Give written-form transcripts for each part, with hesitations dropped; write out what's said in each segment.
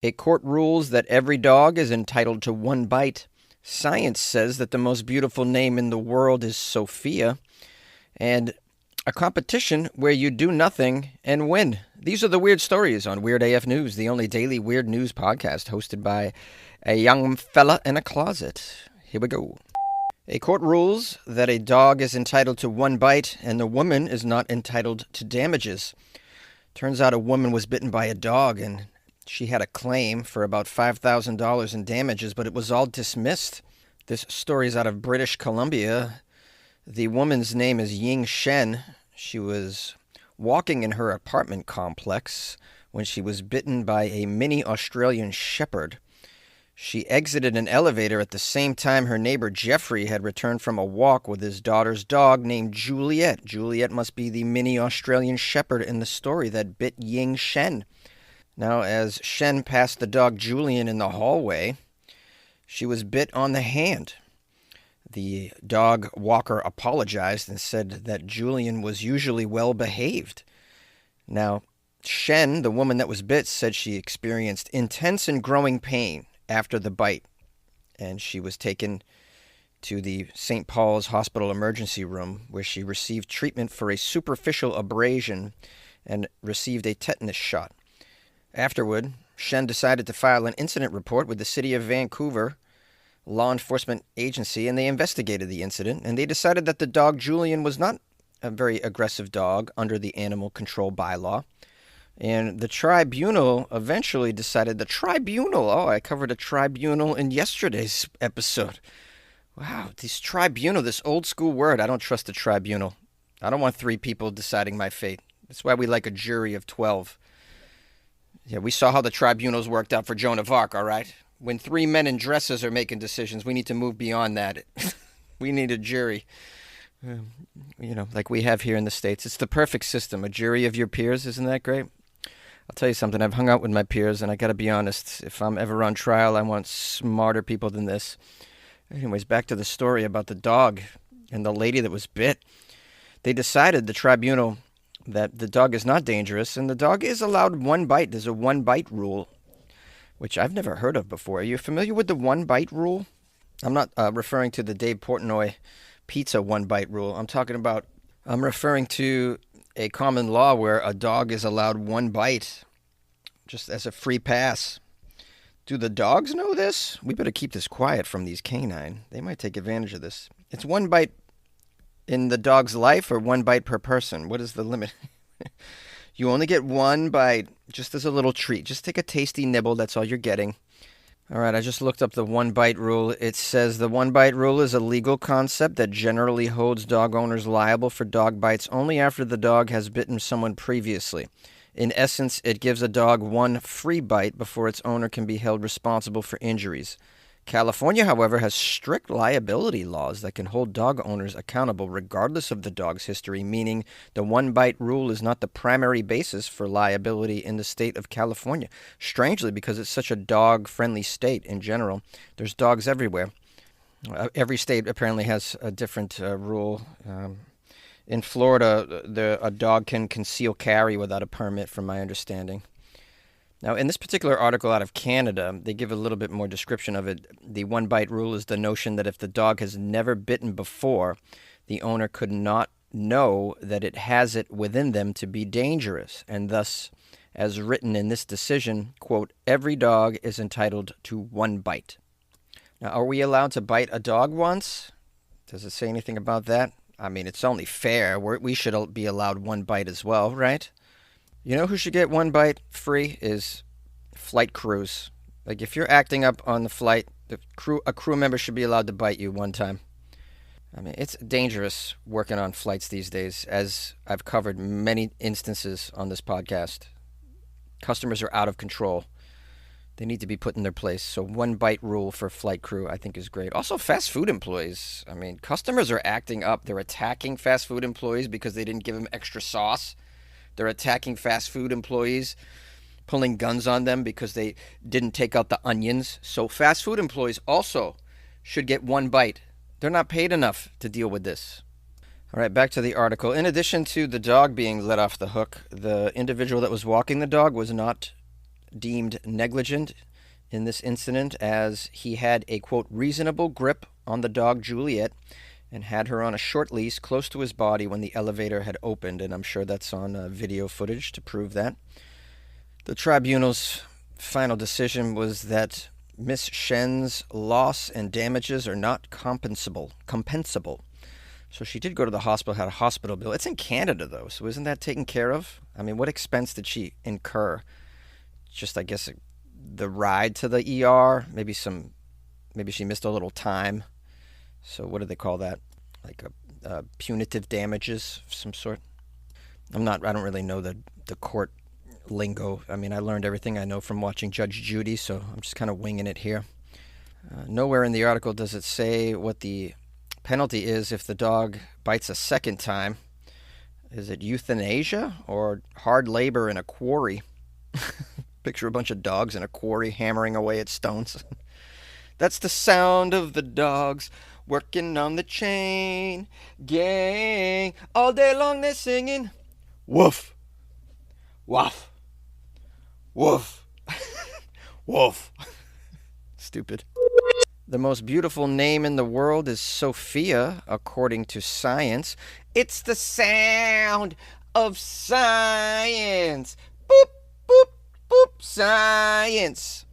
A court rules that every dog is entitled to one bite. Science says that the most beautiful name in the world is Sophia. And a competition where you do nothing and win. These are the weird stories on Weird AF News, the only daily weird news podcast hosted by a young fella in a closet. Here we go. A court rules that a dog is entitled to one bite and the woman is not entitled to damages. Turns out a woman was bitten by a dog and she had a claim for about $5,000 in damages, but it was all dismissed. This story is out of British Columbia. The woman's name is Ying Shen. She was walking in her apartment complex when she was bitten by a mini Australian Shepherd. She exited an elevator at the same time her neighbor Jeffrey had returned from a walk with his daughter's dog named Juliet. Juliet must be the mini Australian Shepherd in the story that bit Ying Shen. Now, as Shen passed the dog Julian in the hallway, she was bit on the hand. The dog walker apologized and said that Julian was usually well behaved. Now, Shen, the woman that was bit, said she experienced intense and growing pain after the bite, and she was taken to the St. Paul's Hospital emergency room where she received treatment for a superficial abrasion and received a tetanus shot. Afterward, Shen decided to file an incident report with the City of Vancouver law enforcement agency, and they investigated the incident, and they decided that the dog Julian was not a very aggressive dog under the animal control bylaw. And the tribunal eventually decided, I covered a tribunal in yesterday's episode. Wow, this old school word, I don't trust the tribunal. I don't want 3 people deciding my fate. That's why we like a jury of 12. Yeah, we saw how the tribunals worked out for Joan of Arc, all right? When 3 men in dresses are making decisions, we need to move beyond that. We need a jury. Like we have here in the States. It's the perfect system, a jury of your peers. Isn't that great? I'll tell you something. I've hung out with my peers, and I got to be honest. If I'm ever on trial, I want smarter people than this. Anyways, back to the story about the dog and the lady that was bit. They decided, the tribunal, that the dog is not dangerous, and the dog is allowed one bite. There's a one-bite rule, which I've never heard of before. Are you familiar with the one-bite rule? I'm not referring to the Dave Portnoy pizza one-bite rule. I'm referring to a common law where a dog is allowed one bite just as a free pass. Do the dogs know this? We better keep this quiet from these canine. They might take advantage of this. It's one bite in the dog's life or one bite per person? What is the limit? You only get one bite, just as a little treat. Just take a tasty nibble. That's all you're getting. All right, I just looked up the one-bite rule. It says the one-bite rule is a legal concept that generally holds dog owners liable for dog bites only after the dog has bitten someone previously. In essence, it gives a dog one free bite before its owner can be held responsible for injuries. California, however, has strict liability laws that can hold dog owners accountable regardless of the dog's history, meaning the one-bite rule is not the primary basis for liability in the state of California. Strangely, because it's such a dog-friendly state in general, there's dogs everywhere. Every state apparently has a different rule. In Florida, a dog can conceal carry without a permit, from my understanding. Now, in this particular article out of Canada, they give a little bit more description of it. The one-bite rule is the notion that if the dog has never bitten before, the owner could not know that it has it within them to be dangerous. And thus, as written in this decision, quote, every dog is entitled to one bite. Now, are we allowed to bite a dog once? Does it say anything about that? I mean, it's only fair. We should be allowed one bite as well, right? You know who should get one bite free is flight crews. Like, if you're acting up on the flight, a crew member should be allowed to bite you one time. I mean, it's dangerous working on flights these days, as I've covered many instances on this podcast. Customers are out of control. They need to be put in their place. So one bite rule for flight crew, I think, is great. Also, fast food employees. I mean, customers are acting up. They're attacking fast food employees because they didn't give them extra sauce. They're attacking fast food employees, pulling guns on them because they didn't take out the onions. So fast food employees also should get one bite. They're not paid enough to deal with this. All right, back to the article. In addition to the dog being let off the hook, the individual that was walking the dog was not deemed negligent in this incident as he had a, quote, reasonable grip on the dog Juliet and had her on a short leash close to his body when the elevator had opened, and I'm sure that's on video footage to prove that. The tribunal's final decision was that Miss Shen's loss and damages are not compensable. So she did go to the hospital, had a hospital bill. It's in Canada, though, so isn't that taken care of? I mean, what expense did she incur? Just, I guess, the ride to the ER? Maybe she missed a little time. So what do they call that? Like a punitive damages of some sort? I don't really know the court lingo. I mean, I learned everything I know from watching Judge Judy, so I'm just kind of winging it here. Nowhere in the article does it say what the penalty is if the dog bites a second time. Is it euthanasia or hard labor in a quarry? Picture a bunch of dogs in a quarry hammering away at stones. That's the sound of the dogs working on the chain gang. All day long they're singing, woof, woof, woof, woof. Stupid. The most beautiful name in the world is Sophia, according to science. It's the sound of science. Boop, boop, boop, science.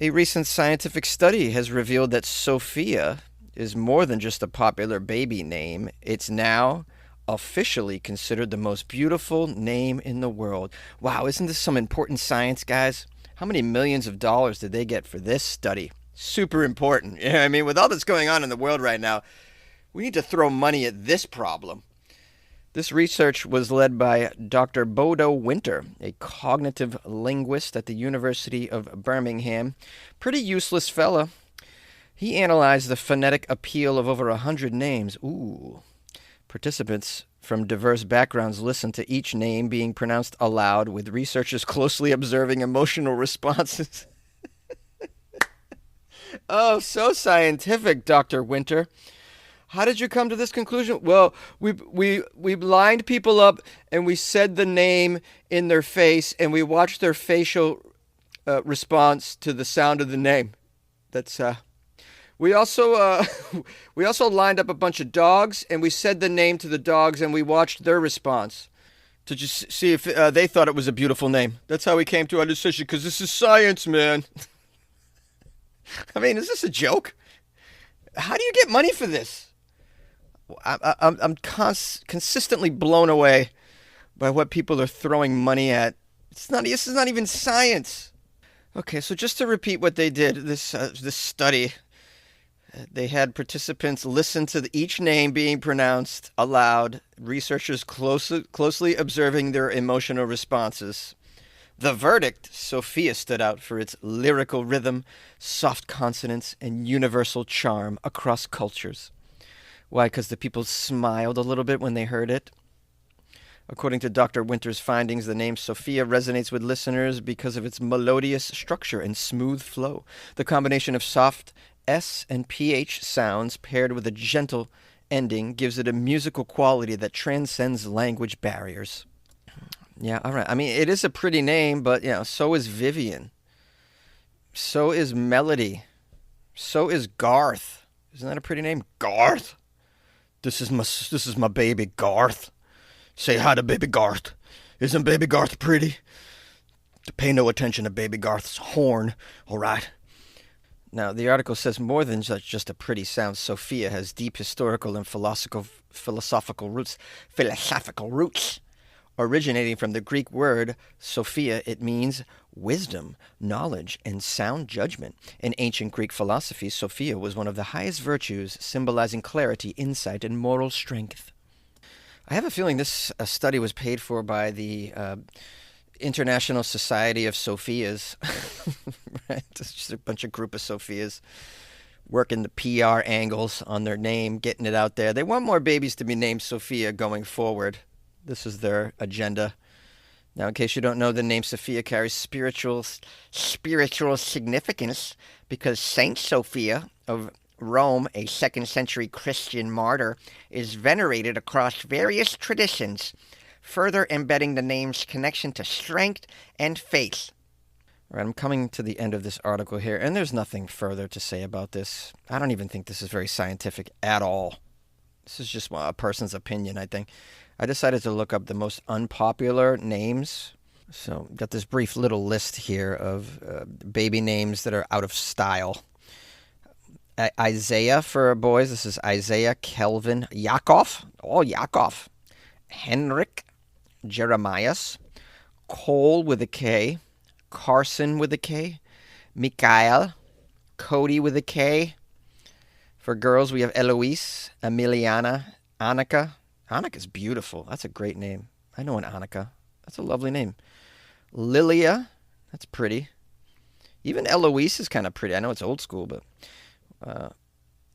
A recent scientific study has revealed that Sophia is more than just a popular baby name. It's now officially considered the most beautiful name in the world. Wow, isn't this some important science, guys? How many millions of dollars did they get for this study? Super important. You know what I mean? With all that's going on in the world right now, we need to throw money at this problem. This research was led by Dr. Bodo Winter, a cognitive linguist at the University of Birmingham. Pretty useless fella. He analyzed the phonetic appeal of over 100 names. Ooh. Participants from diverse backgrounds listened to each name being pronounced aloud, with researchers closely observing emotional responses. Oh, so scientific, Dr. Winter. How did you come to this conclusion? Well, we lined people up and we said the name in their face and we watched their facial response to the sound of the name. That's we also lined up a bunch of dogs and we said the name to the dogs and we watched their response to just see if they thought it was a beautiful name. That's how we came to our decision, because this is science, man. I mean, is this a joke? How do you get money for this? I'm consistently blown away by what people are throwing money at. This is not even science. Okay, so just to repeat what they did, this study, they had participants listen to each name being pronounced aloud, researchers closely observing their emotional responses. The verdict, Sophia, stood out for its lyrical rhythm, soft consonants, and universal charm across cultures. Why? Because the people smiled a little bit when they heard it? According to Dr. Winter's findings, the name Sophia resonates with listeners because of its melodious structure and smooth flow. The combination of soft S and PH sounds paired with a gentle ending gives it a musical quality that transcends language barriers. Yeah, all right. I mean, it is a pretty name, but, so is Vivian. So is Melody. So is Garth. Isn't that a pretty name? Garth. This is my baby Garth. Say hi to baby Garth. Isn't baby Garth pretty? Pay no attention to baby Garth's horn, all right? Now, the article says more than just a pretty sound. Sophia has deep historical and philosophical roots. Originating from the Greek word Sophia, it means wisdom, knowledge, and sound judgment. In ancient Greek philosophy, Sophia was one of the highest virtues, symbolizing clarity, insight, and moral strength. I have a feeling this study was paid for by the International Society of Sophias. Right? It's just a group of Sophias working the PR angles on their name, getting it out there. They want more babies to be named Sophia going forward. This is their agenda. Now, in case you don't know, the name Sophia carries spiritual significance because Saint Sophia of Rome, a 2nd century Christian martyr, is venerated across various traditions, further embedding the name's connection to strength and faith. All right, I'm coming to the end of this article here, and there's nothing further to say about this. I don't even think this is very scientific at all. This is just a person's opinion, I think. I decided to look up the most unpopular names. So, got this brief little list here of baby names that are out of style. Isaiah for boys. This is Isaiah, Kelvin, Yakov. Oh, Yakov. Henrik, Jeremias, Cole with a K, Carson with a K, Mikhail, Cody with a K. For girls, we have Eloise, Emiliana, Annika. Annika's beautiful. That's a great name. I know an Annika. That's a lovely name. Lilia, that's pretty. Even Eloise is kind of pretty. I know it's old school, but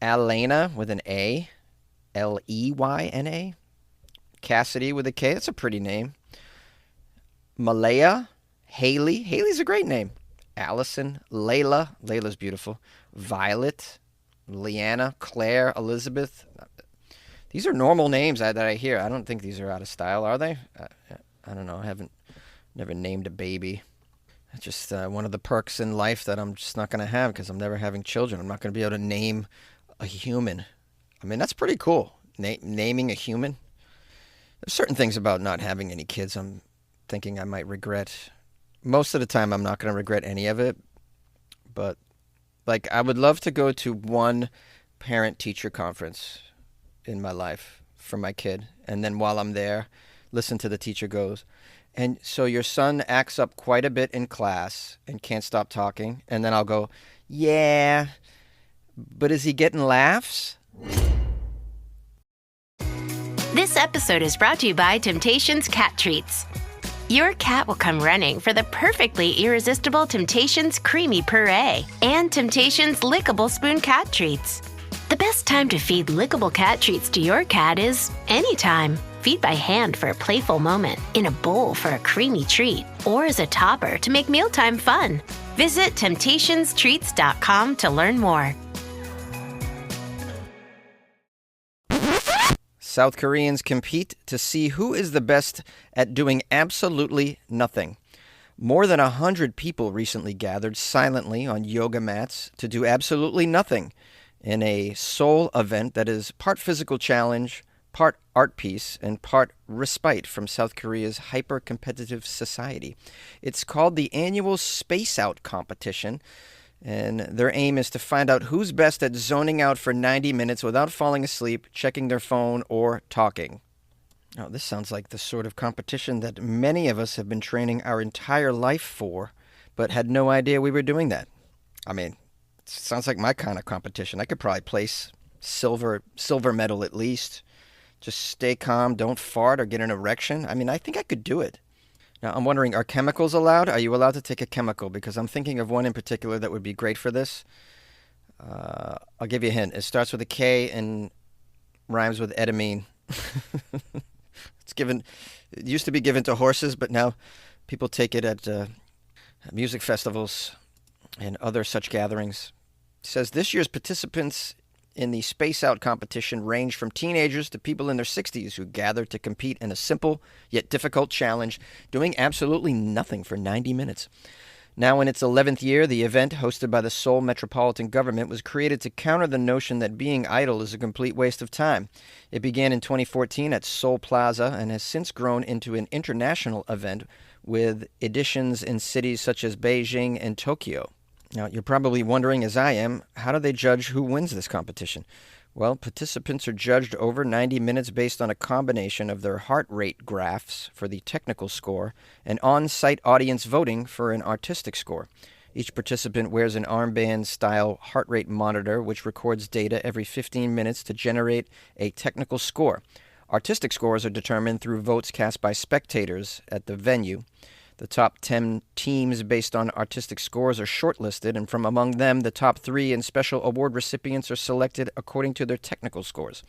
Alena with an A, Leyna. Cassidy with a K, that's a pretty name. Malaya, Haley. Haley's a great name. Allison, Layla. Layla's beautiful. Violet, Leanna, Claire, Elizabeth. These are normal names that I hear. I don't think these are out of style, are they? I don't know. I haven't never named a baby. It's just one of the perks in life that I'm just not going to have because I'm never having children. I'm not going to be able to name a human. I mean, that's pretty cool. Naming a human. There's certain things about not having any kids I'm thinking I might regret. Most of the time, I'm not going to regret any of it. But, like, I would love to go to one parent-teacher conference in my life for my kid. And then while I'm there, listen to the teacher goes, and so your son acts up quite a bit in class and can't stop talking. And then I'll go, yeah, but is he getting laughs? This episode is brought to you by Temptations Cat Treats. Your cat will come running for the perfectly irresistible Temptations Creamy Puree and Temptations Lickable Spoon Cat Treats. The best time to feed lickable cat treats to your cat is anytime. Feed by hand for a playful moment, in a bowl for a creamy treat, or as a topper to make mealtime fun. Visit temptationstreats.com to learn more. South Koreans compete to see who is the best at doing absolutely nothing. More than 100 people recently gathered silently on yoga mats to do absolutely nothing in a Seoul event that is part physical challenge, part art piece, and part respite from South Korea's hyper-competitive society. It's called the annual Space Out competition, and their aim is to find out who's best at zoning out for 90 minutes without falling asleep, checking their phone, or talking. Now, this sounds like the sort of competition that many of us have been training our entire life for, but had no idea we were doing that. I mean, it sounds like my kind of competition. I could probably place silver medal at least. Just stay calm, don't fart or get an erection. I mean, I think I could do it. Now, I'm wondering, are chemicals allowed? Are you allowed to take a chemical? Because I'm thinking of one in particular that would be great for this. I'll give you a hint. It starts with a K and rhymes with etamine. It used to be given to horses, but now people take it at music festivals and other such gatherings. It says this year's participants in the Space Out competition range from teenagers to people in their 60s who gathered to compete in a simple yet difficult challenge, doing absolutely nothing for 90 minutes. Now in its 11th year, the event, hosted by the Seoul Metropolitan Government, was created to counter the notion that being idle is a complete waste of time. It began in 2014 at Seoul Plaza and has since grown into an international event with editions in cities such as Beijing and Tokyo. Now, you're probably wondering, as I am, how do they judge who wins this competition? Well, participants are judged over 90 minutes based on a combination of their heart rate graphs for the technical score and on-site audience voting for an artistic score. Each participant wears an armband-style heart rate monitor, which records data every 15 minutes to generate a technical score. Artistic scores are determined through votes cast by spectators at the venue. The top 10 teams based on artistic scores are shortlisted, and from among them, the top 3 and special award recipients are selected according to their technical scores.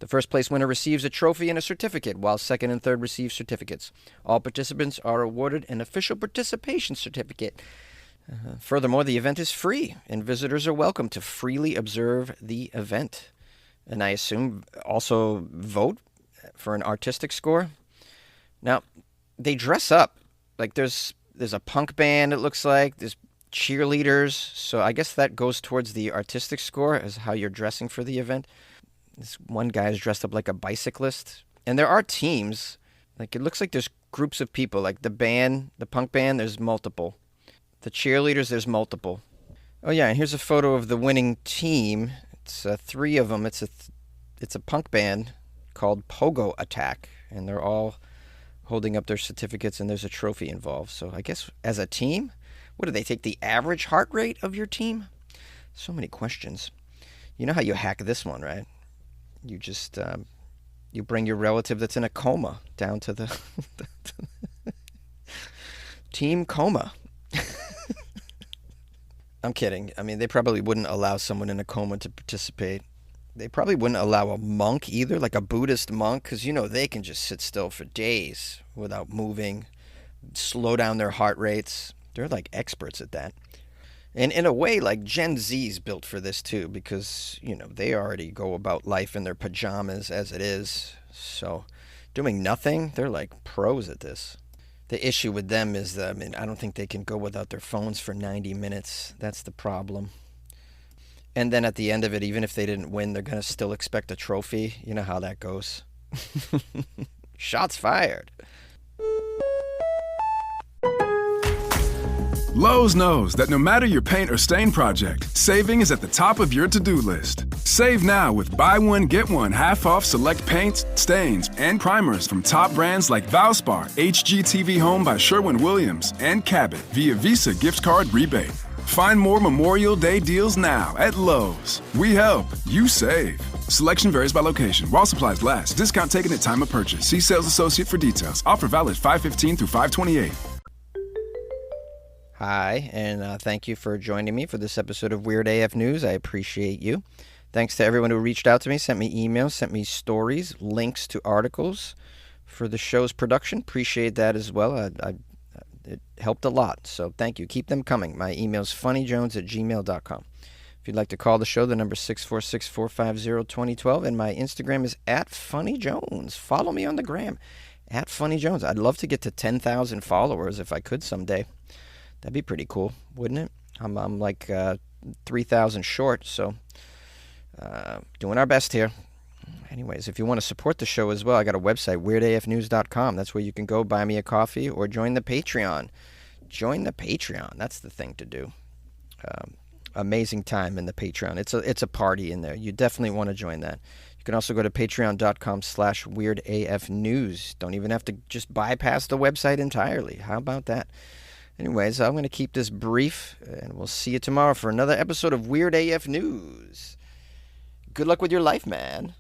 The first place winner receives a trophy and a certificate, while second and third receive certificates. All participants are awarded an official participation certificate. Furthermore, the event is free, and visitors are welcome to freely observe the event. And I assume also vote for an artistic score. Now, they dress up. Like, there's There's a punk band, it looks like. There's cheerleaders. So I guess that goes towards the artistic score as how you're dressing for the event. This one guy is dressed up like a bicyclist. And there are teams. Like, it looks like there's groups of people. Like the band, the punk band, there's multiple. The cheerleaders, there's multiple. Oh, yeah, and here's a photo of the winning team. It's 3 of them. It's a punk band called Pogo Attack. And they're all holding up their certificates, and there's a trophy involved. So I guess as a team, what do they take, the average heart rate of your team? So many questions. You know how you hack this one, right? You just you bring your relative that's in a coma down to the team coma. I'm kidding. I mean, they probably wouldn't allow someone in a coma to participate. They probably wouldn't allow a monk either, like a Buddhist monk, because, they can just sit still for days without moving, slow down their heart rates. They're like experts at that. And in a way, like Gen Z's built for this too, because, they already go about life in their pajamas as it is. So doing nothing, they're like pros at this. The issue with them is that, I don't think they can go without their phones for 90 minutes. That's the problem. And then at the end of it, even if they didn't win, they're going to still expect a trophy. You know how that goes. Shots fired. Lowe's knows that no matter your paint or stain project, saving is at the top of your to-do list. Save now with buy one, get one half off select paints, stains, and primers from top brands like Valspar, HGTV Home by Sherwin-Williams, and Cabot via Visa gift card rebate. Find more Memorial Day deals now at Lowe's. We help, you save. Selection varies by location. While supplies last, discount taken at time of purchase. See sales associate for details. Offer valid 5/15 through 5/28. Hi, and thank you for joining me for this episode of Weird AF News. I appreciate you. Thanks to everyone who reached out to me, sent me emails, sent me stories, links to articles for the show's production. Appreciate that as well. It helped a lot, so thank you. Keep them coming. My email's funnyjones@gmail.com. If you'd like to call the show, the number's 646-450-2012, and my Instagram is @funnyjones. Follow me on the gram, @funnyjones. I'd love to get to 10,000 followers if I could someday. That'd be pretty cool, wouldn't it? I'm like 3,000 short, so doing our best here. Anyways, if you want to support the show as well, I got a website, weirdafnews.com. That's where you can go buy me a coffee or join the Patreon. Join the Patreon. That's the thing to do. Amazing time in the Patreon. It's a party in there. You definitely want to join that. You can also go to patreon.com/weirdafnews. Don't even have to just bypass the website entirely. How about that? Anyways, I'm going to keep this brief, and we'll see you tomorrow for another episode of Weird AF News. Good luck with your life, man.